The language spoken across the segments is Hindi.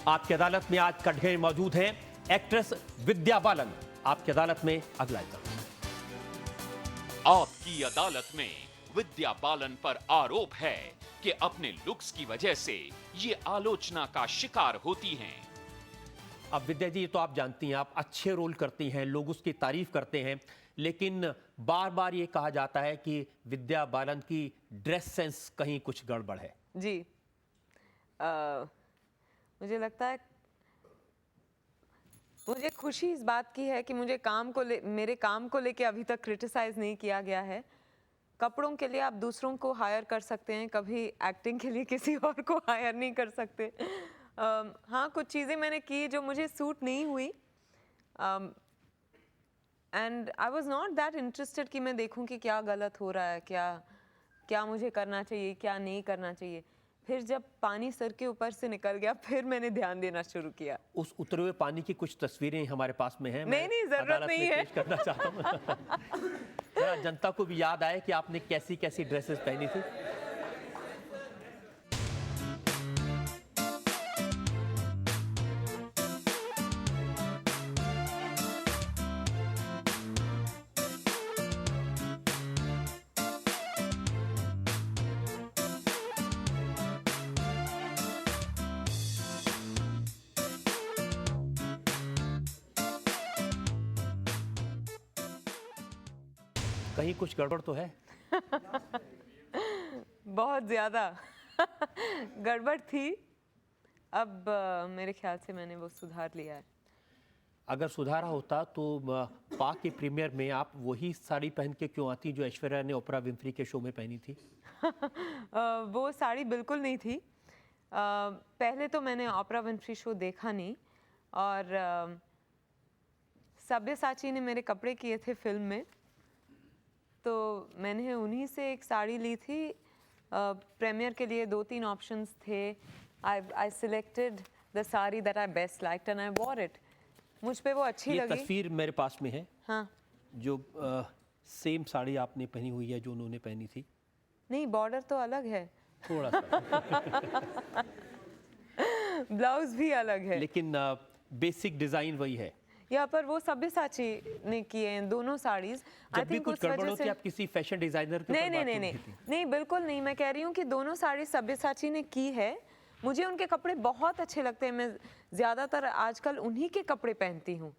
आपकी अदालत में आज कटघरे मौजूद हैं एक्ट्रेस विद्या बालन। आपकी अदालत में अगला आइटम। आपकी अदालत में विद्या बालन पर आरोप है कि अपने लुक्स की वजह से ये आलोचना का शिकार होती हैं। अब विद्या जी, ये तो आप जानती हैं, आप अच्छे रोल करती हैं, लोग उसकी तारीफ करते हैं, लेकिन बार बार ये कहा जाता है कि विद्या बालन की ड्रेस सेंस कहीं कुछ गड़बड़ है। जी, मुझे लगता है, मुझे खुशी इस बात की है कि मुझे मेरे काम को लेके अभी तक क्रिटिसाइज नहीं किया गया है। कपड़ों के लिए आप दूसरों को हायर कर सकते हैं, कभी एक्टिंग के लिए किसी और को हायर नहीं कर सकते। हाँ, कुछ चीज़ें मैंने की जो मुझे सूट नहीं हुई, and I was not that interested कि मैं देखूं कि क्या गलत हो रहा है, क्या मुझे करना चाहिए, क्या नहीं करना चाहिए। फिर जब पानी सर के ऊपर से निकल गया, फिर मैंने ध्यान देना शुरू किया। उस उतरे हुए पानी की कुछ तस्वीरें हमारे पास में हैं। नहीं, जरूरत नहीं है। पेश करना चाहता हूं। जरा जनता को भी याद आए कि आपने कैसी कैसी ड्रेसेस पहनी थी। कहीं कुछ गड़बड़ तो है? बहुत ज्यादा गड़बड़ थी। अब मेरे ख्याल से मैंने वो सुधार लिया है। अगर सुधारा होता तो पाक के प्रीमियर में आप वही साड़ी पहन के क्यों आती जो ऐश्वर्या ने ओपरा विंफ्री के शो में पहनी थी? वो साड़ी बिल्कुल नहीं थी। पहले तो मैंने ओपरा विंफ्री शो देखा नहीं, और सब्यसाची ने मेरे कपड़े किए थे फिल्म में, तो मैंने उन्हीं से एक साड़ी ली थी। प्रीमियर के लिए 2-3 ऑप्शंस थे। I selected the sari that I best liked and I war it. मुझ पे वो अच्छी ये लगी। तस्वीर मेरे पास में है। हाँ, जो सेम साड़ी आपने पहनी हुई है जो उन्होंने पहनी थी। नहीं, बॉर्डर तो अलग है, थोड़ा सा ब्लाउज भी अलग है, लेकिन बेसिक डिजाइन वही है। यहाँ पर वो सब्यसाची ने किए हैं दोनों साड़ीज। जब भी कुछ गड़बड़ होती है आप किसी फैशन डिजाइनर के नहीं ऊपर नहीं बात नहीं करती थी। नहीं, बिल्कुल नहीं। मैं कह रही हूँ कि दोनों साड़ी सब्यसाची ने की है। मुझे उनके कपड़े बहुत अच्छे लगते हैं। मैं ज़्यादातर आजकल उन्हीं के कपड़े पहनती हूँ।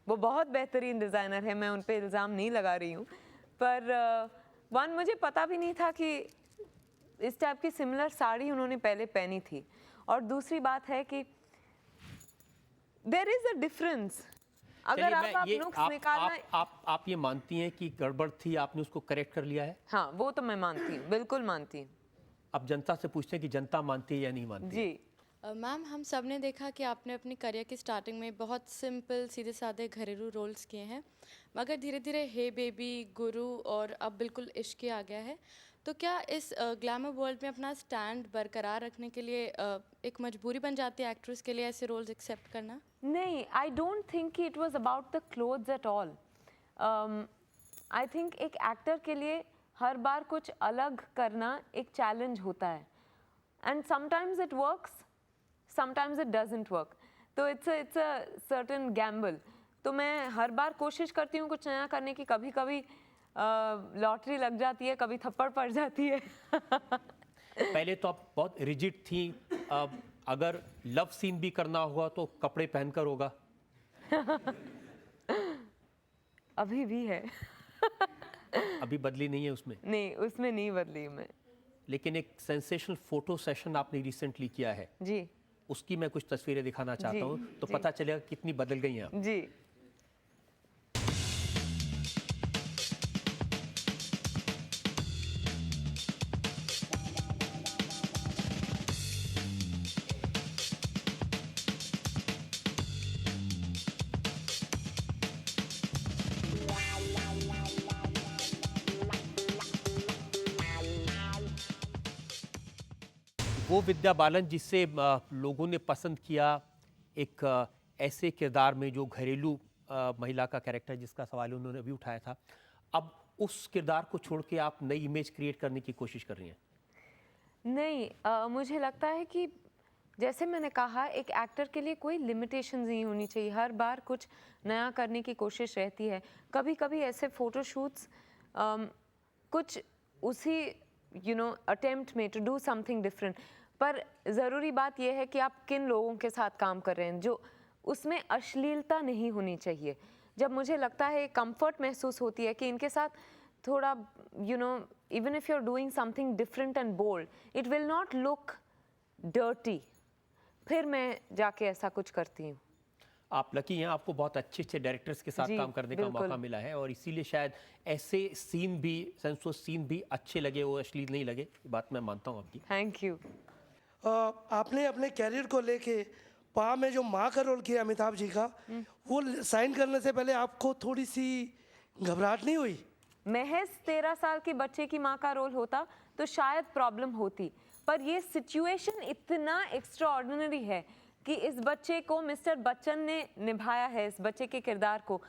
वो बहुत बेहतरीन डिज़ाइनर है, मैं उन पर इल्ज़ाम नहीं लगा रही हूँ। पर वन, मुझे पता भी नहीं था कि इस टाइप की सिमिलर साड़ी उन्होंने पहले पहनी थी, और दूसरी बात है कि देयर इज़ अ डिफरेंस। अगर आप नुक्स निकालना, आप ये मानती हैं कि गड़बड़ थी, आपने उसको करेक्ट कर लिया है? हाँ, वो तो मैं मानती हूँ, बिल्कुल मानती हूँ। अब जनता से पूछते हैं कि जनता मानती है या नहीं मानती है? जी, मैम, हम सब ने देखा कि आपने अपनी करियर की स्टार्टिंग में बहुत सिंपल सीधे साधे घरेलू रोल्स किए हैं, मगर धीरे धीरे हे बेबी, गुरु और अब बिल्कुल इश्क आ गया है। तो क्या इस ग्लैमर वर्ल्ड में अपना स्टैंड बरकरार रखने के लिए एक मजबूरी बन जाती है एक्ट्रेस के लिए ऐसे रोल्स एक्सेप्ट करना? नहीं, आई डोंट थिंक कि it was about the clothes at all. I think एक एक्टर के लिए हर बार कुछ अलग करना एक चैलेंज होता है, and sometimes it works, sometimes it doesn't work. तो इट्स अ सर्टेन गैम्बल। तो मैं हर बार कोशिश करती हूँ कुछ नया करने की। कभी कभी लॉटरी लग जाती है, कभी थप्पड़ पड़ जाती है। पहले तो आप बहुत रिजिड थी, अब अगर लव सीन भी करना होगा तो कपड़े पहनकर होगा। अभी भी है। अभी बदली नहीं है उसमें? नहीं, उसमें नहीं बदली मैं। लेकिन एक सेंसेशनल फोटो सेशन आपने रिसेंटली किया है, जी उसकी मैं कुछ तस्वीरें दिखाना चाहता हूँ, तो जी। पता चलेगा कितनी बदल गई हैं आप। जी, वो विद्या बालन जिसे लोगों ने पसंद किया, एक ऐसे किरदार में जो घरेलू महिला का कैरेक्टर जिसका सवाल उन्होंने अभी उठाया था, अब उस किरदार को छोड़ के आप नई इमेज क्रिएट करने की कोशिश कर रही हैं? नहीं, मुझे लगता है कि जैसे मैंने कहा, एक एक्टर के लिए कोई लिमिटेशंस नहीं होनी चाहिए। हर बार कुछ नया करने की कोशिश रहती है। कभी कभी ऐसे फोटोशूट्स कुछ उसी अटेम्प्ट में टू डू समथिंग डिफरेंट, पर ज़रूरी बात यह है कि आप किन लोगों के साथ काम कर रहे हैं, जो उसमें अश्लीलता नहीं होनी चाहिए। जब मुझे लगता है कंफर्ट महसूस होती है कि इनके साथ थोड़ा even if you are doing something different and bold, it will not look dirty, फिर मैं जाके ऐसा कुछ करती हूँ। आप लकी हैं, आपको बहुत अच्छे अच्छे डायरेक्टर्स के साथ जी, काम करने का बिल्कुल। मौका मिला है और इसीलिए शायद ऐसे सीन भी, सेंसुअस सीन भी अच्छे लगे, वो अश्लील नहीं लगे। ये बात मैं मानता हूँ आपकी। Thank you. आपने अपने कैरियर को लेके पा में जो माँ का रोल किया अमिताभ जी का, वो साइन करने से पहले आपको थोड़ी सी घबराहट नहीं हुई? महज 13 साल के बच्चे की माँ का रोल होता तो शायद प्रॉब्लम होती, पर ये सिचुएशन इतना एक्स्ट्राऑर्डिनरी है कि इस बच्चे को मिस्टर बच्चन ने निभाया है, इस बच्चे के किरदार को,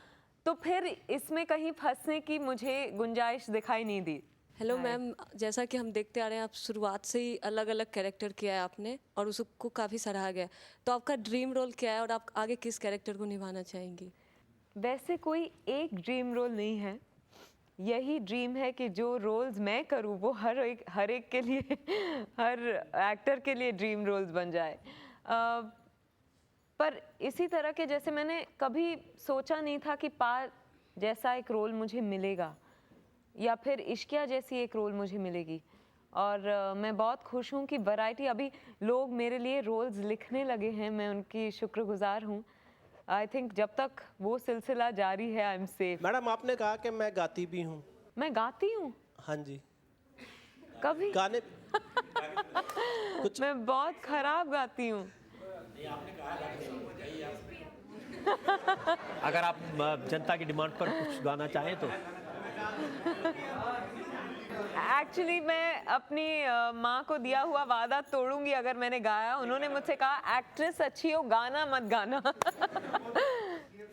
तो फिर इसमें कहीं फंसने की मुझे गुंजाइश दिखाई नहीं दी। हेलो मैम, जैसा कि हम देखते आ रहे हैं, आप शुरुआत से ही अलग अलग कैरेक्टर किया है आपने और उसको काफ़ी सराहा गया है। तो आपका ड्रीम रोल क्या है और आप आगे किस कैरेक्टर को निभाना चाहेंगी? वैसे कोई एक ड्रीम रोल नहीं है, यही ड्रीम है कि जो रोल्स मैं करूँ वो हर एक के लिए हर एक्टर के लिए ड्रीम रोल्स बन जाए। पर इसी तरह के, जैसे मैंने कभी सोचा नहीं था कि पा जैसा एक रोल मुझे मिलेगा या फिर इश्किया जैसी एक रोल मुझे मिलेगी, और मैं बहुत खुश हूँ कि वैरायटी, अभी लोग मेरे लिए रोल्स लिखने लगे हैं, मैं उनकी शुक्रगुजार हूँ। आई थिंक जब तक वो सिलसिला जारी है, आई एम सेफ। मैडम, आपने कहा कि मैं गाती भी हूँ। मैं गाती हूँ? हाँ जी। कभी गाने मैं बहुत खराब गाती हूँ। अगर आप जनता की डिमांड पर कुछ गाना चाहें तो। एक्चुअली मैं अपनी माँ को दिया हुआ वादा तोड़ूंगी अगर मैंने गाया। उन्होंने मुझसे कहा एक्ट्रेस अच्छी हो, गाना मत गाना।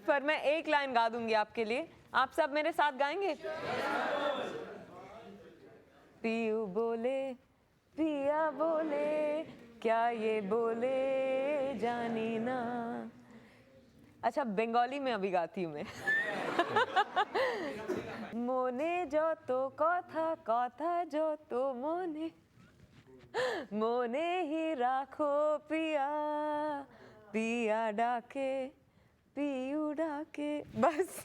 पर मैं एक लाइन गा दूंगी आपके लिए, आप सब मेरे साथ गाएंगे। पीयू बोले, पिया बोले, क्या ये बोले जानी ना। अच्छा, बंगाली में अभी गाती हूँ मैं। मोने जो तो कथा कथा जो तो मोने मोने ही राखो पिया पिया डाके पीयू डाके, बस।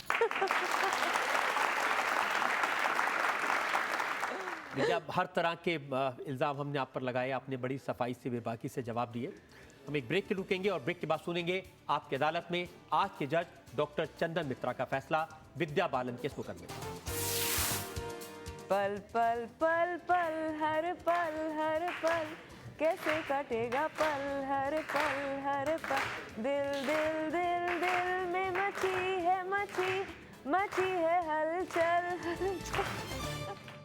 देखिए, अब हर तरह के इल्ज़ाम हमने आप पर लगाए, आपने बड़ी सफाई से, बेबाकी से जवाब दिए। हम एक ब्रेक के रुकेंगे और ब्रेक के बाद सुनेंगे आपकी अदालत में आज के जज डॉक्टर चंदन मित्रा का फैसला विद्या बालन केस मुकदमे में। पल पल पल पल हर पल कैसे कटेगा पल हर पल, दिल दिल दिल दिल में मची है हलचल